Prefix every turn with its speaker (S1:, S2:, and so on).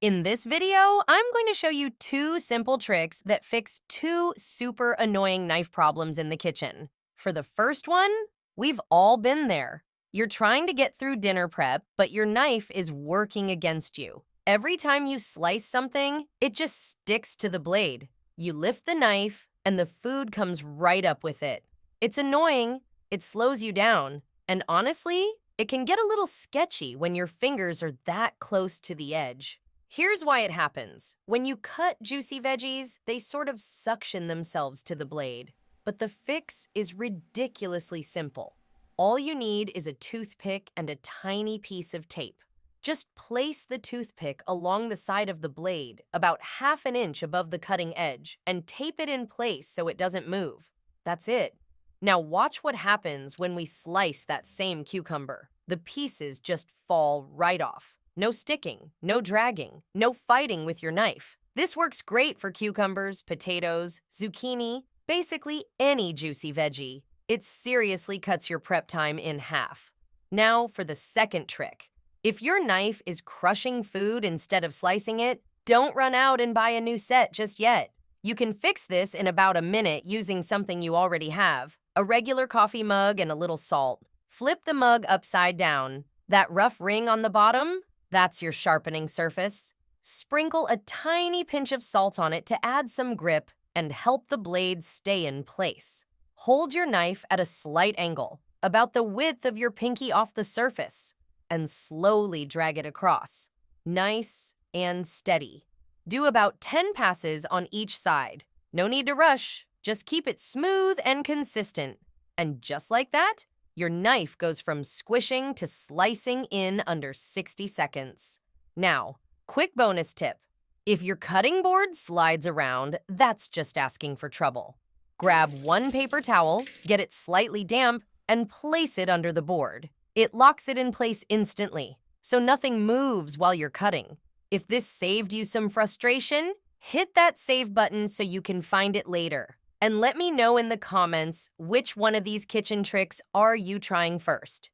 S1: In this video, I'm going to show you two simple tricks that fix two super annoying knife problems in the kitchen. For the first one, we've all been there. You're trying to get through dinner prep, but your knife is working against you. Every time you slice something, it just sticks to the blade. You lift the knife, and the food comes right up with it. It's annoying, it slows you down, and honestly, it can get a little sketchy when your fingers are that close to the edge. Here's why it happens. When you cut juicy veggies, they sort of suction themselves to the blade. But the fix is ridiculously simple. All you need is a toothpick and a tiny piece of tape. Just place the toothpick along the side of the blade, about half an inch above the cutting edge, and tape it in place so it doesn't move. That's it. Now watch what happens when we slice that same cucumber. The pieces just fall right off. No sticking, no dragging, no fighting with your knife. This works great for cucumbers, potatoes, zucchini, basically any juicy veggie. It seriously cuts your prep time in half. Now for the second trick. If your knife is crushing food instead of slicing it, don't run out and buy a new set just yet. You can fix this in about a minute using something you already have, a regular coffee mug and a little salt. Flip the mug upside down. That rough ring on the bottom? That's your sharpening surface. Sprinkle a tiny pinch of salt on it to add some grip and help the blade stay in place. Hold your knife at a slight angle, about the width of your pinky off the surface, and slowly drag it across. Nice and steady. Do about 10 passes on each side. No need to rush, just keep it smooth and consistent. And just like that, your knife goes from squishing to slicing in under 60 seconds. Now, quick bonus tip. If your cutting board slides around, that's just asking for trouble. Grab one paper towel, get it slightly damp, and place it under the board. It locks it in place instantly, so nothing moves while you're cutting. If this saved you some frustration, hit that save button so you can find it later. And let me know in the comments which one of these kitchen tricks are you trying first.